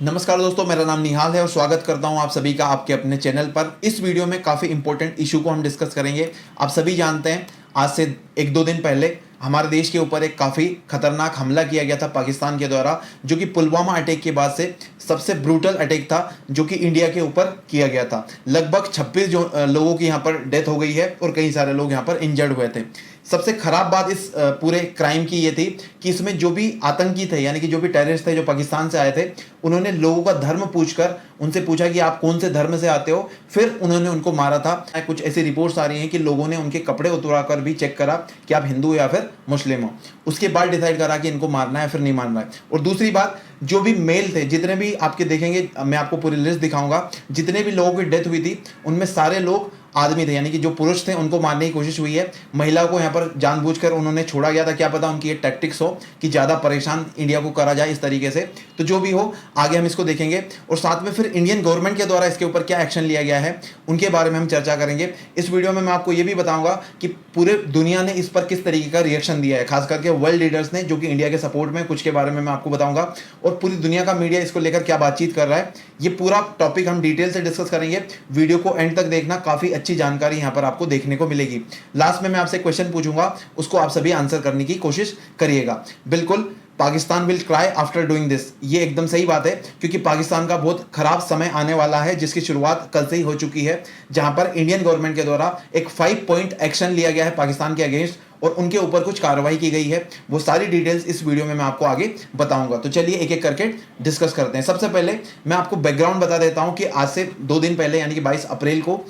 नमस्कार दोस्तों, मेरा नाम निहाल है और स्वागत करता हूं आप सभी का आपके अपने चैनल पर। इस वीडियो में काफ़ी इंपॉर्टेंट इशू को हम डिस्कस करेंगे। आप सभी जानते हैं, आज से एक दो दिन पहले हमारे देश के ऊपर एक काफ़ी खतरनाक हमला किया गया था पाकिस्तान के द्वारा, जो कि पुलवामा अटैक के बाद से सबसे ब्रूटल अटैक था जो कि इंडिया के ऊपर किया गया था। लगभग 26 लोगों की यहाँ पर डेथ हो गई है और कई सारे लोग यहाँ पर इंजर्ड हुए थे। सबसे खराब बात इस पूरे क्राइम की ये थी कि इसमें जो भी आतंकी थे, यानी कि जो भी टेररिस्ट थे जो पाकिस्तान से आए थे, उन्होंने लोगों का धर्म पूछकर उनसे पूछा कि आप कौन से धर्म से आते हो, फिर उन्होंने उनको मारा था। कुछ ऐसी रिपोर्ट्स आ रही हैं कि लोगों ने उनके कपड़े उतरा कर भी चेक करा कि आप हिंदू या फिर मुस्लिम हो, उसके बाद डिसाइड करा कि इनको मारना है फिर नहीं मारना है। और दूसरी बात, जो भी मेल थे, जितने भी आपके देखेंगे, मैं आपको पूरी लिस्ट दिखाऊंगा, जितने भी लोगों की डेथ हुई थी उनमें सारे लोग आदमी थे, यानी कि जो पुरुष थे उनको मारने की कोशिश हुई है। महिला को यहाँ पर जानबूझकर उन्होंने छोड़ा गया था, क्या पता उनकी ये टैक्टिक्स हो कि ज़्यादा परेशान इंडिया को करा जाए इस तरीके से। तो जो भी हो, आगे हम इसको देखेंगे और साथ में फिर इंडियन गवर्नमेंट के द्वारा इसके ऊपर क्या एक्शन लिया गया है उनके बारे में हम चर्चा करेंगे। इस वीडियो में मैं आपको ये भी बताऊंगा कि पूरे दुनिया ने इस पर किस तरीके का रिएक्शन दिया है, खास करके वर्ल्ड लीडर्स ने, जो कि इंडिया के सपोर्ट में कुछ के बारे में मैं आपको बताऊंगा, और पूरी दुनिया का मीडिया इसको लेकर क्या बातचीत कर रहा है। ये पूरा टॉपिक हम डिटेल से डिस्कस करेंगे। वीडियो को एंड तक देखना, काफ़ी अच्छी जानकारी यहाँ पर आपको देखने को मिलेगी। लास्ट में मैं आपसे क्वेश्चन पूछूंगा, उसको आप सभी आंसर करने की कोशिश करिएगा। बिल्कुल, Pakistan will cry after doing this, ये एकदम सही बात है, क्योंकि पाकिस्तान का बहुत खराब समय आने वाला है, जिसकी शुरुआत कल से ही हो चुकी है, जहां पर इंडियन गवर्नमेंट के द्वारा एक 5 पॉइंट एक्शन लिया गया है पाकिस्तान के अगेंस्ट और उनके ऊपर कुछ कार्रवाई की गई है। वो सारी डिटेल्स इस वीडियो में मैं आपको आगे बताऊंगा। तो चलिए एक एक करके डिस्कस करते हैं। सबसे पहले मैं आपको बैकग्राउंड बता देता हूं कि आज से 2 दिन पहले, यानी कि 22 अप्रैल को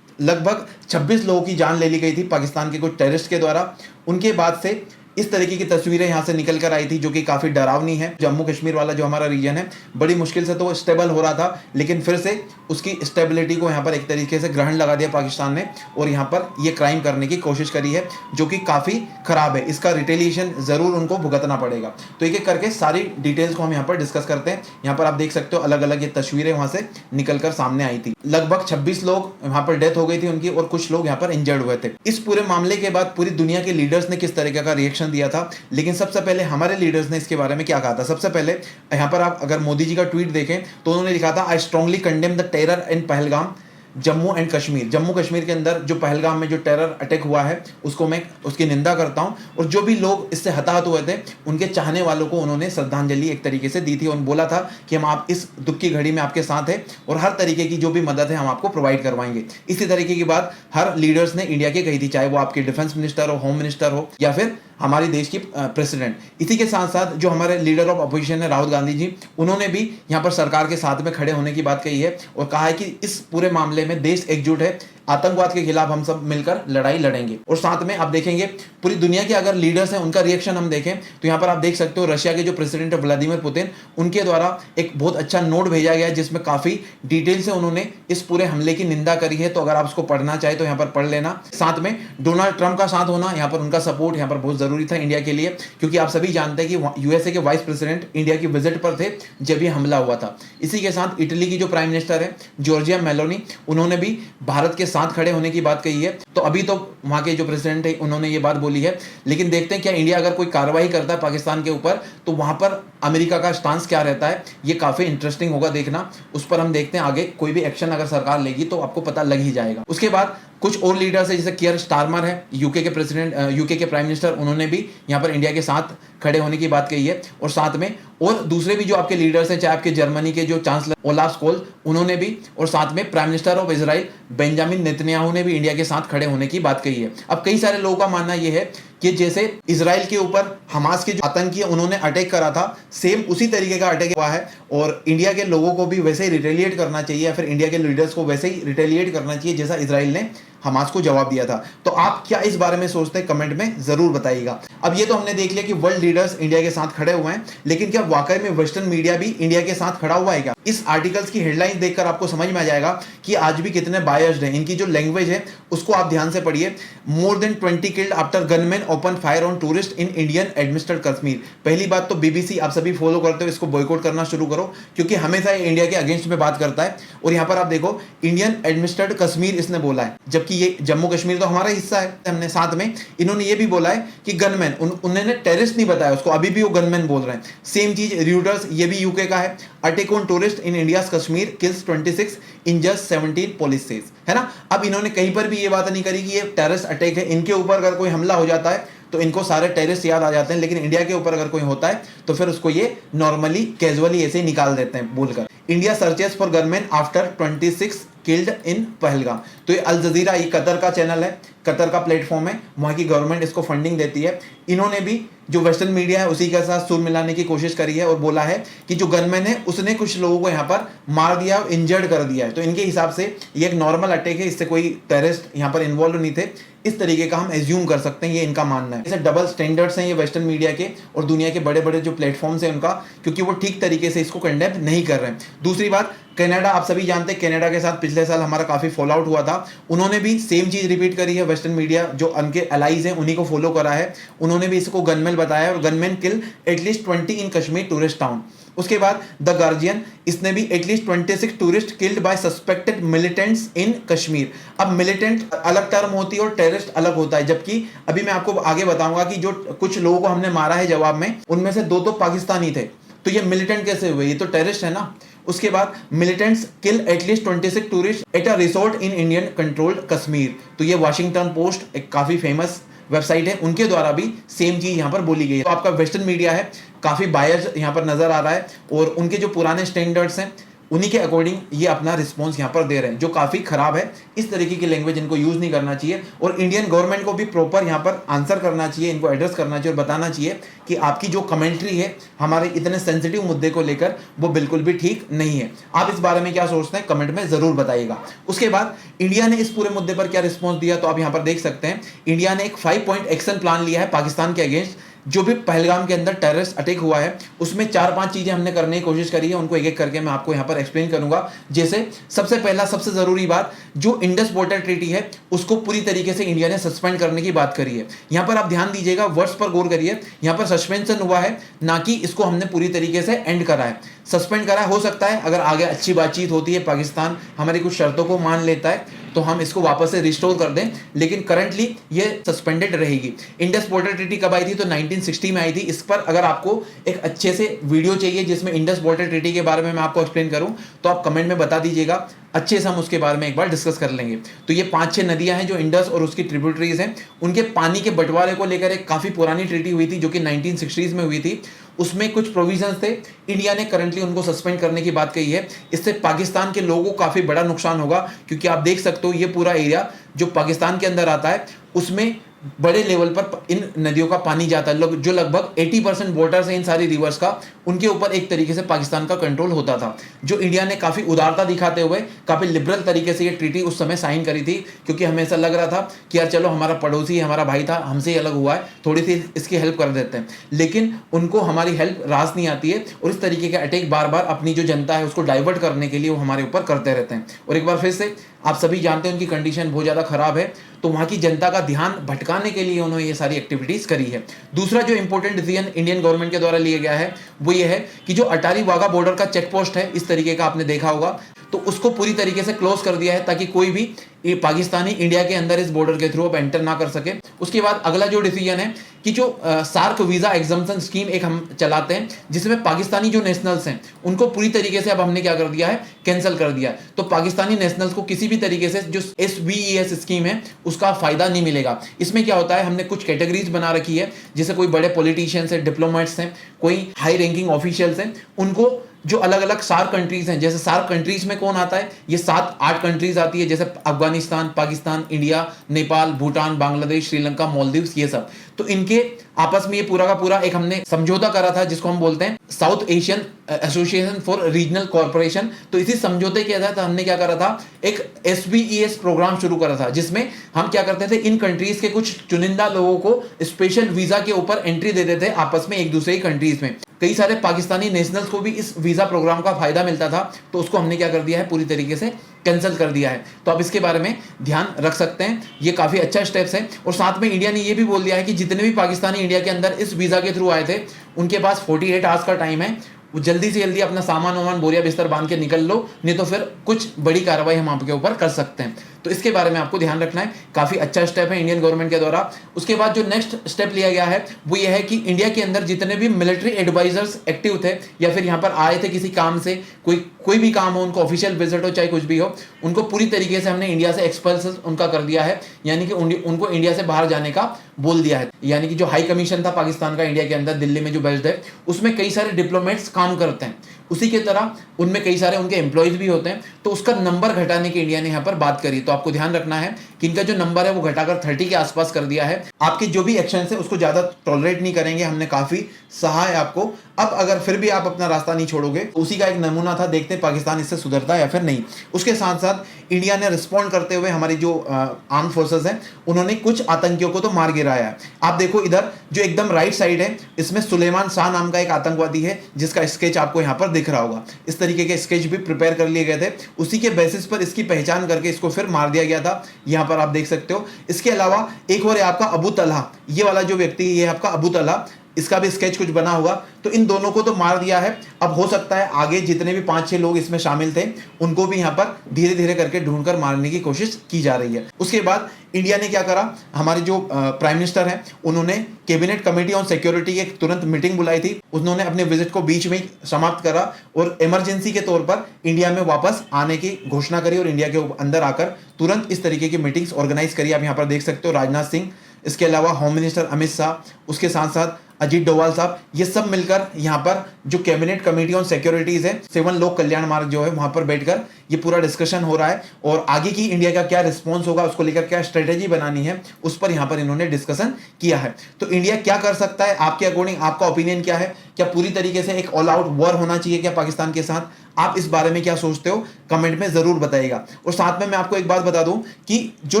लगभग 26 लोगों की जान ले ली गई थी पाकिस्तान के कुछ टेररिस्ट के द्वारा। उनके बाद से इस तरीके की तस्वीरें यहाँ से निकल कर आई थी, जो कि काफ़ी डरावनी है। जम्मू कश्मीर वाला जो हमारा रीजन है, बड़ी मुश्किल से तो वो स्टेबल हो रहा था, लेकिन फिर से उसकी स्टेबिलिटी को यहाँ पर एक तरीके से ग्रहण लगा दिया पाकिस्तान ने और यहाँ पर ये क्राइम करने की कोशिश करी है, जो कि काफ़ी खराब है। इसका रिटेलिएशन ज़रूर उनको भुगतना पड़ेगा। तो एक एक करके सारी डिटेल्स को हम यहाँ पर डिस्कस करते हैं। यहाँ पर आप देख सकते हो अलग अलग ये तस्वीरें वहाँ से निकल कर सामने आई थी। लगभग 26 लोग वहाँ पर डेथ हो गई थी उनकी और कुछ लोग यहाँ पर इंजर्ड हुए थे। इस पूरे मामले के बाद पूरी दुनिया के लीडर्स ने किस तरीके का रिएक्शन दिया था, लेकिन सबसे पहले हमारे लीडर्स ने इसके बारे में क्या कहा था। सबसे पहले यहां पर आप अगर मोदी जी का ट्वीट देखें तो उन्होंने लिखा था, I strongly condemn the terror in Pahalgam Jammu and Kashmir. Jammu Kashmir के अंदर जो पहलगाम में जो टेरर अटैक हुआ है उसको मैं उसकी निंदा करता हूं, और जो भी लोग इससे हताहत हुए थे उनके चाहने वालों को उन्होंने श्रद्धांजलि एक तरीके से दी थी और बोला था कि हम आप इस दुख की घड़ी में आपके साथ हैं और हर तरीके की जो भी मदद है हम आपको प्रोवाइड करवाएंगे। इसी तरीके की बात हर लीडर्स ने इंडिया के कही थी, चाहे वो आपके डिफेंस मिनिस्टर हो, होम मिनिस्टर हो या फिर हमारी देश की प्रेसिडेंट। इसी के साथ साथ जो हमारे लीडर ऑफ अपोजिशन है राहुल गांधी जी, उन्होंने भी यहाँ पर सरकार के साथ में खड़े होने की बात कही है और कहा है कि इस पूरे मामले में देश एकजुट है, आतंकवाद के खिलाफ हम सब मिलकर लड़ाई लड़ेंगे। और साथ में आप देखेंगे पूरी दुनिया के अगर लीडर्स हैं उनका रिएक्शन हम देखें तो यहाँ पर आप देख सकते हो रशिया के जो प्रेसिडेंट है व्लादिमीर पुतिन, उनके द्वारा एक बहुत अच्छा नोट भेजा गया है जिसमें काफी डिटेल से उन्होंने इस पूरे हमले की निंदा करी है। तो अगर आप उसको पढ़ना चाहे तो यहाँ पर पढ़ लेना। साथ में डोनाल्ड ट्रंप का साथ होना, यहाँ पर उनका सपोर्ट यहाँ पर बहुत जरूरी था इंडिया के लिए, क्योंकि आप सभी जानते हैं कि यूएसए के वाइस प्रेसिडेंट इंडिया की विजिट पर थे जब ये हमला हुआ था। इसी के साथ इटली की जो प्राइम मिनिस्टर है जॉर्जिया मेलोनी, उन्होंने भी भारत के साथ खड़े होने की बात कही है। तो अभी तो वहां के जो प्रेसिडेंट है उन्होंने ये बात बोली है, लेकिन देखते हैं क्या इंडिया अगर कोई कार्रवाई करता है पाकिस्तान के ऊपर तो वहां पर अमेरिका का स्टांस क्या रहता है। ये काफी इंटरेस्टिंग होगा देखना, उस पर हम देखते हैं आगे कोई भी एक्शन अगर सरकार लेगी तो आपको पता लग ही जाएगा। उसके बाद कुछ और लीडर्स है, जैसे कियर स्टारमर है यूके के प्रेसिडेंट, यूके के प्राइम मिनिस्टर, उन्होंने भी यहाँ पर इंडिया के साथ खड़े होने की बात कही है। और साथ में और दूसरे भी जो आपके लीडर्स हैं, चाहे आपके जर्मनी के जो चांसलर ओलाफ स्कोल, उन्होंने भी, और साथ में prime minister of Israel Benjamin Netanyahu ने भी इंडिया के साथ खड़े होने की बात कही है। अब कई सारे लोगों का मानना यह है कि जैसे इजराइल के ऊपर हमास के जो आतंकी उन्होंने अटैक करा था, सेम उसी तरीके का अटैक हुआ है और इंडिया के लोगों को भी वैसे ही रिटेलिएट करना चाहिए या फिर इंडिया के लीडर्स को वैसे ही रिटेलिएट करना चाहिए जैसा इजराइल ने हमास को जवाब दिया था। तो आप क्या इस बारे में सोचते हैं, कमेंट में जरूर बताइएगा। अब ये तो हमने देख लिया कि वर्ल्ड लीडर्स इंडिया के साथ खड़े हुए हैं, लेकिन क्या वाकई में वेस्टर्न मीडिया भी इंडिया के साथ खड़ा हुआ है क्या? इस आर्टिकल्स की हेडलाइन देखकर आपको समझ में आ जाएगा कि आज भी कितने बायस्ड हैं। इनकी जो लैंग्वेज है उसको आप ध्यान से पढ़िए। More than 20 killed after gunman open fire on tourist in Indian administrated Kashmir. पहली बात तो बीबीसी आप सभी फॉलो करते हो, इसको बॉयकॉट करना शुरू करो, क्योंकि हमेशा इंडिया के अगेंस्ट में बात करता है। और यहाँ पर आप देखो इंडियन एडमिनिस्ट्रेटेड कश्मीर इसने बोला है, जबकि जबकि ये जम्मू कश्मीर तो हमारा हिस्सा है। हमने साथ में इन्होंने ये भी बोला है कि गनमैन, उन्होंने टेररिस्ट नहीं बताया उसको, अभी भी वो गनमैन बोल रहे हैं। सेम चीज रॉयटर्स, ये भी यूके का है, attack on tourist in India Kashmir kills 26 इंजर्स 17 police says, है ना। अब इन्होंने कहीं पर भी ये बात नहीं करी कि ये टेररिस्ट अटैक है, इनके ऊपर अगर कोई हमला हो जाता है तो इनको सारे टेररिस्ट याद आ जाते हैं, लेकिन इंडिया के ऊपर अगर कोई होता है तो फिर उसको ये नॉर्मली कैजुअली ऐसे ही निकाल देते हैं बोलकर। India searches for gunman after 26 killed in Pahalgam. तो ये अल जजीरा, ये कतर का चैनल है, कतर का प्लेटफॉर्म है, वहाँ की गवर्नमेंट इसको फंडिंग देती है। इन्होंने भी जो वेस्टर्न मीडिया है उसी के साथ सुर मिलाने की कोशिश करी है और बोला है कि जो गनमैन है उसने कुछ लोगों को यहाँ पर मार दिया और इंजर्ड कर दिया है। तो इनके हिसाब से ये एक नॉर्मल अटैक है, इससे कोई टेररिस्ट यहाँ पर इन्वॉल्व नहीं थे, इस तरीके का हम एज्यूम कर सकते हैं, ये इनका मानना है। जैसे डबल स्टैंडर्ड्स हैं ये वेस्टर्न मीडिया के और दुनिया के बड़े बड़े जो प्लेटफॉर्म्स हैं उनका, क्योंकि वो ठीक तरीके से इसको कंडेम नहीं कर रहे हैं। दूसरी बात, कनाडा, आप सभी जानते हैं कनाडा के साथ पिछले साल हमारा काफी फॉल आउट हुआ था, उन्होंने भी सेम चीज रिपीट करी है। वेस्टर्न मीडिया जो उनके अलाइज हैं उन्हीं को फॉलो करा है, उन्होंने भी इसको गनमैन बताया और gunman kill at least 20 in Kashmir tourist town. उसके बाद द गार्जियन, इसने भी at least 26 tourist killed by suspected militants in Kashmir. अब मिलिटेंट अलग टर्म होती है और टेररिस्ट अलग होता है, जबकि अभी मैं आपको आगे बताऊंगा कि जो कुछ लोगों को हमने मारा है जवाब में, उनमें से 2 तो पाकिस्तानी थे, तो ये मिलिटेंट कैसे हुए, ये तो टेररिस्ट है ना। उसके बाद militants kill at least 26 tourist at a resort in Indian controlled Kashmir. तो ये वाशिंगटन पोस्ट एक काफी फेमस वेबसाइट है, उनके द्वारा भी सेम चीज यहां पर बोली गई है। तो आपका वेस्टर्न मीडिया है काफी बायस यहां पर नजर आ रहा है और उनके जो पुराने स्टैंडर्ड्स हैं उन्हीं के अकॉर्डिंग ये अपना रिस्पॉन्स यहाँ पर दे रहे हैं, जो काफ़ी खराब है। इस तरीके की लैंग्वेज इनको यूज़ नहीं करना चाहिए और इंडियन गवर्नमेंट को भी प्रॉपर यहाँ पर आंसर करना चाहिए, इनको एड्रेस करना चाहिए और बताना चाहिए कि आपकी जो कमेंट्री है हमारे इतने सेंसिटिव मुद्दे को लेकर वो बिल्कुल भी ठीक नहीं है। आप इस बारे में क्या सोचते हैं कमेंट में ज़रूर बताइएगा। उसके बाद इंडिया ने इस पूरे मुद्दे पर क्या रिस्पॉन्स दिया, तो आप यहाँ पर देख सकते हैं इंडिया ने एक 5 पॉइंट एक्शन प्लान लिया है पाकिस्तान के अगेंस्ट। जो भी पहलगाम के अंदर टेररिस्ट अटैक हुआ है उसमें 4-5 चीजें हमने करने की कोशिश करी है, उनको एक एक करके मैं आपको यहाँ पर एक्सप्लेन करूंगा। जैसे सबसे पहला सबसे जरूरी बात, जो इंडस वाटर ट्रीटी है उसको पूरी तरीके से इंडिया ने सस्पेंड करने की बात करी है। यहाँ पर आप ध्यान दीजिएगा, वर्ड्स पर गौर करिए, यहाँ पर सस्पेंशन हुआ है, ना कि इसको हमने पूरी तरीके से एंड करा है। सस्पेंड करा हो सकता है अगर आगे अच्छी बातचीत होती है, पाकिस्तान हमारी कुछ शर्तों को मान लेता है तो हम इसको वापस से रिस्टोर कर दें, लेकिन करंटली ये सस्पेंडेड रहेगी। इंडस वाटर ट्रीटी कब आई थी, तो 1960 में आई थी। इस पर अगर आपको एक अच्छे से वीडियो चाहिए जिसमें इंडस वाटर ट्रीटी के बारे में मैं आपको एक्सप्लेन करूं तो आप कमेंट में बता दीजिएगा, अच्छे से हम उसके बारे में एक बार डिस्कस कर लेंगे। तो ये 5-6 नदियां हैं जो इंडस और उसकी ट्रिब्यूटरीज हैं, उनके पानी के बंटवारे को लेकर एक काफी पुरानी ट्रीटी हुई थी जो कि 1960s में हुई थी। उसमें कुछ प्रोविजंस थे, इंडिया ने करंटली उनको सस्पेंड करने की बात कही है। इससे पाकिस्तान के लोगों को काफी बड़ा नुकसान होगा, क्योंकि आप देख सकते हो ये पूरा एरिया जो पाकिस्तान के अंदर आता है उसमें बड़े लेवल पर इन नदियों का पानी जाता है। जो लगभग 80% वाटर्स है इन सारी रिवर्स का, उनके ऊपर एक तरीके से पाकिस्तान का कंट्रोल होता था। जो इंडिया ने काफी उदारता दिखाते हुए काफी लिबरल तरीके से ये ट्रीटी उस समय साइन करी थी, क्योंकि हमें ऐसा लग रहा था कि यार चलो हमारा पड़ोसी हमारा भाई था, हमसे ही अलग हुआ है, थोड़ी सी इसकी हेल्प कर देते हैं। लेकिन उनको हमारी हेल्प रास नहीं आती है और इस तरीके के अटैक बार बार अपनी जो जनता है उसको डाइवर्ट करने के लिए वो हमारे ऊपर करते रहते हैं। और एक बार फिर से आप सभी जानते हैं उनकी कंडीशन बहुत ज़्यादा खराब है, तो वहाँ की जनता का ध्यान भटकाने के लिए उन्होंने ये सारी एक्टिविटीज़ करी है। दूसरा जो इंपॉर्टेंट डिसीजन इंडियन गवर्नमेंट के द्वारा लिया गया है वो ये है कि जो अटारी वाघा बॉर्डर का चेक पोस्ट है, इस तरीके का आपने देखा होगा, तो उसको पूरी तरीके से क्लोज कर दिया है ताकि कोई भी पाकिस्तानी इंडिया के अंदर इस बॉर्डर के थ्रू अब एंटर ना कर सके। उसके बाद अगला जो डिसीजन है कि जो सार्क वीजा एग्जम्पशन स्कीम एक हम चलाते हैं जिसमें पाकिस्तानी जो नेशनल्स हैं उनको पूरी तरीके से अब हमने क्या कर दिया है, कैंसिल कर दिया है। तो पाकिस्तानी नेशनल्स को किसी भी तरीके से जो SVES स्कीम है उसका फायदा नहीं मिलेगा। इसमें क्या होता है, हमने कुछ कैटेगरीज बना रखी है, जैसे कोई बड़े पॉलिटिशियंस हैं, डिप्लोमेट्स हैं, कोई हाई रैंकिंग ऑफिशियल्स हैं, उनको जो अलग अलग सार्क कंट्रीज हैं, जैसे सार्क कंट्रीज में कौन आता है, ये 7-8 कंट्रीज आती है, जैसे अफगानिस्तान, पाकिस्तान, इंडिया, नेपाल, भूटान, बांग्लादेश, श्रीलंका, मालदीव्स, ये सब। तो इनके आपस में ये पूरा का पूरा एक हमने समझौता करा था जिसको हम बोलते हैं south Asian association for regional corporation. तो इसी समझौते के तहत हमने क्या करा था, एक SVES प्रोग्राम शुरू करा था जिसमें हम क्या करते थे, इन कंट्रीज के कुछ चुनिंदा लोगों को स्पेशल वीजा के ऊपर एंट्री दे देते थे आपस में एक दूसरे की कंट्रीज में। कई सारे पाकिस्तानी नेशनल्स को भी इस वीजा प्रोग्राम का फायदा मिलता था, तो उसको हमने क्या कर दिया है, पूरी तरीके से कैंसिल कर दिया है। तो आप इसके बारे में ध्यान रख सकते हैं, ये काफी अच्छा स्टेप्स है। और साथ में इंडिया ने ये भी बोल दिया है कि जितने भी पाकिस्तानी इंडिया के अंदर इस वीजा के थ्रू आए थे उनके पास 48 आवर्स का टाइम है, वो जल्दी से जल्दी अपना सामान वामान बोरिया बिस्तर बांध के निकल लो, नहीं तो फिर कुछ बड़ी कार्रवाई हम आपके ऊपर कर सकते हैं। तो इसके बारे में आपको ध्यान रखना है। काफ़ी अच्छा स्टेप है इंडियन गवर्नमेंट के द्वारा। उसके बाद जो नेक्स्ट स्टेप लिया गया है वो ये है कि इंडिया के अंदर जितने भी मिलिट्री एडवाइजर्स एक्टिव थे या फिर यहाँ पर आए थे किसी काम से, कोई भी काम हो, उनको ऑफिशियल विजिट हो चाहे कुछ भी हो, उनको पूरी तरीके से हमने इंडिया से एक्सपल्स उनका कर दिया है, यानी कि उनको इंडिया से बाहर जाने का बोल दिया है। यानी कि जो हाई कमीशन था पाकिस्तान का इंडिया के अंदर दिल्ली में जो बेस्ड है, उसमें कई सारे डिप्लोमेट्स काम करते हैं, उसी की तरह उनमें कई सारे उनके एम्प्लॉयज भी होते हैं, तो उसका नंबर घटाने की इंडिया ने यहाँ पर बात करी। तो आपको ध्यान रखना है कि इनका जो नंबर है वो घटाकर 30 के आसपास कर दिया है। आपके जो भी एक्शन है उसको ज्यादा टॉलरेट नहीं करेंगे, हमने काफी सहा है आपको। अब अगर फिर भी आप अपना रास्ता नहीं छोड़ोगे, तो उसी का एक नमूना था, देखते हैं पाकिस्तान इससे सुधरता है या फिर नहीं। उसके साथ साथ इंडिया ने रिस्पॉन्ड करते हुए हमारी जो आर्म फोर्सेस हैं उन्होंने कुछ आतंकियों को तो मार गिराया है। आप देखो इधर जो एकदम राइट साइड है, इसमें सुलेमान शाह नाम का एक आतंकवादी है जिसका स्केच आपको यहाँ पर दिख रहा होगा। इस तरीके के स्केच भी प्रिपेयर कर लिए गए थे, उसी के बेसिस पर इसकी पहचान करके इसको फिर मार दिया गया था, यहाँ पर आप देख सकते हो। इसके अलावा एक और है आपका अबू तलहा, ये वाला जो व्यक्ति है ये आपका अबू तलहा, इसका भी स्केच कुछ बना हुआ। तो इन दोनों को तो मार दिया है। अब हो सकता है आगे जितने भी 5-6 लोग इसमें शामिल थे उनको भी यहाँ पर धीरे धीरे करके ढूंढकर मारने की कोशिश की जा रही है। उसके बाद इंडिया ने क्या करा, हमारे जो प्राइम मिनिस्टर हैं उन्होंने कैबिनेट कमेटी ऑन सिक्योरिटी की एक तुरंत मीटिंग बुलाई थी। उन्होंने अपने विजिट को बीच में ही समाप्त करा और इमरजेंसी के तौर पर इंडिया में वापस आने की घोषणा करी और इंडिया के अंदर आकर तुरंत इस तरीके की मीटिंग्स ऑर्गेनाइज करी। आप यहाँ पर देख सकते हो राजनाथ सिंह, इसके अलावा होम मिनिस्टर अमित शाह, उसके साथ साथ अजीत डोवाल साहब, ये सब मिलकर यहाँ पर जो कैबिनेट कमेटी ऑन सिक्योरिटीज है 7 लोक कल्याण मार्ग जो है वहां पर बैठकर ये पूरा डिस्कशन हो रहा है और आगे की इंडिया का क्या रिस्पॉन्स होगा, उसको लेकर क्या स्ट्रेटेजी बनानी है, उस पर यहाँ पर इन्होंने डिस्कशन किया है। तो इंडिया क्या कर सकता है आपके अकॉर्डिंग, आपका ओपिनियन क्या है? क्या पूरी तरीके से एक ऑल आउट वॉर होना चाहिए क्या पाकिस्तान के साथ? आप इस बारे में क्या सोचते हो कमेंट में जरूर बताइएगा। और साथ में मैं आपको एक बात बता दूं कि जो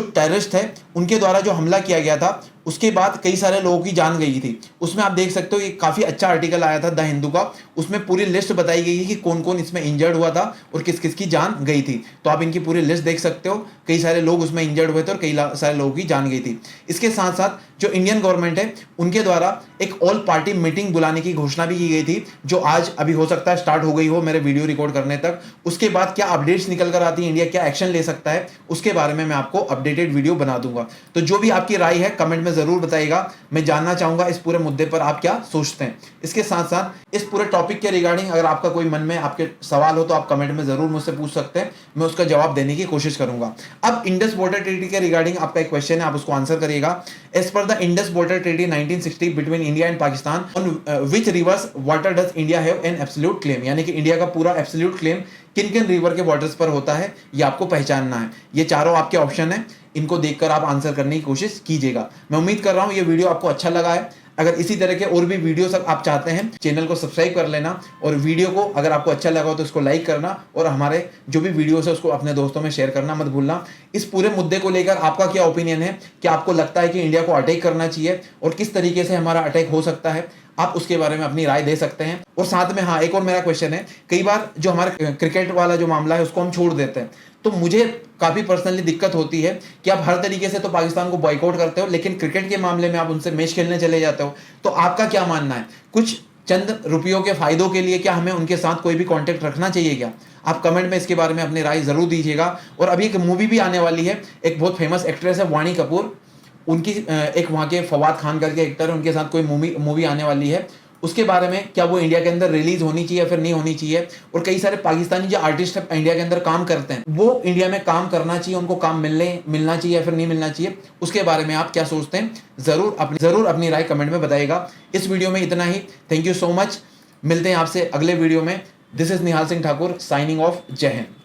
टेररिस्ट है उनके द्वारा जो हमला किया गया था उसके बाद कई सारे लोगों की जान गई थी। उसमें आप देख सकते हो ये काफी अच्छा आर्टिकल आया था द हिंदू का, उसमें पूरी लिस्ट बताई गई है कि कौन कौन इसमें इंजर्ड हुआ था और किस किस की जान गई थी। तो आप इनकी पूरी लिस्ट देख सकते हो, कई सारे लोग उसमें इंजर्ड हुए थे और कई सारे लोगों की जान गई थी। इसके साथ साथ जो इंडियन गवर्नमेंट है उनके द्वारा एक ऑल पार्टी मीटिंग बुलाने की घोषणा भी की गई थी, जो आज अभी हो सकता है स्टार्ट हो गई हो मेरे वीडियो रिकॉर्ड करने तक। उसके बाद क्या अपडेट्स निकल कर आती है, इंडिया क्या एक्शन ले सकता है, उसके बारे में मैं आपको अपडेटेड वीडियो बना दूंगा। तो जो भी आपकी राय है कमेंट में जरूर बताइएगा, मैं जानना चाहूंगा इस पूरे मुद्दे पर आप क्या सोचते हैं। इसके साथ साथ इस पूरे टॉपिक के रिगार्डिंग अगर आपका कोई मन में आपके सवाल हो तो आप कमेंट में जरूर मुझसे पूछ सकते हैं, मैं उसका जवाब देने की कोशिश करूंगा। अब इंडस बॉर्डर ट्रीटी के रिगार्डिंग आपका एक क्वेश्चन है, आप उसको आंसर करिएगा। As per the Indus border treaty 1960 between India and Pakistan, on which rivers water does India have an absolute claim, यानी कि इंडिया का पूरा एब्सोल्यूट क्लेम किन किन रिवर के बॉर्डर्स पर होता है, ये आपको पहचानना है। ये चारों आपके ऑप्शन है, इनको देखकर आप आंसर करने की कोशिश कीजिएगा। मैं उम्मीद कर रहा हूं ये वीडियो आपको अच्छा लगा है। अगर इसी तरह के और भी वीडियो सब आप चाहते हैं, चैनल को सब्सक्राइब कर लेना और वीडियो को अगर आपको अच्छा लगा हो तो इसको लाइक करना और हमारे जो भी वीडियोस है उसको अपने दोस्तों में शेयर करना मत भूलना। इस पूरे मुद्दे को लेकर आपका क्या ओपिनियन है, क्या आपको लगता है कि इंडिया को अटैक करना चाहिए और किस तरीके से हमारा अटैक हो सकता है, आप उसके बारे में अपनी राय दे सकते हैं। और साथ में हाँ, एक और मेरा क्वेश्चन है, कई बार जो हमारे क्रिकेट वाला जो मामला है उसको हम छोड़ देते हैं, तो मुझे काफी पर्सनली दिक्कत होती है कि आप हर तरीके से तो पाकिस्तान को बॉयकॉट करते हो, लेकिन क्रिकेट के मामले में आप उनसे मैच खेलने चले जाते हो। तो आपका क्या मानना है, कुछ चंद रुपयों के फायदों के लिए क्या हमें उनके साथ कोई भी कॉन्टेक्ट रखना चाहिए क्या? आप कमेंट में इसके बारे में अपनी राय जरूर दीजिएगा। और अभी एक मूवी भी आने वाली है, एक बहुत फेमस एक्ट्रेस है वाणी कपूर, उनकी एक वहाँ के फवाद खान करके एक्टर है, उनके साथ कोई मूवी आने वाली है, उसके बारे में क्या वो इंडिया के अंदर रिलीज होनी चाहिए या फिर नहीं होनी चाहिए? और कई सारे पाकिस्तानी जो आर्टिस्ट इंडिया के अंदर काम करते हैं वो इंडिया में काम करना चाहिए, उनको काम मिलना चाहिए या फिर नहीं मिलना चाहिए, उसके बारे में आप क्या सोचते हैं जरूर अपनी राय कमेंट में बताइएगा। इस वीडियो में इतना ही, थैंक यू सो मच, मिलते हैं आपसे अगले वीडियो में। This is Nihal Singh Thakur signing off, जय हिंद।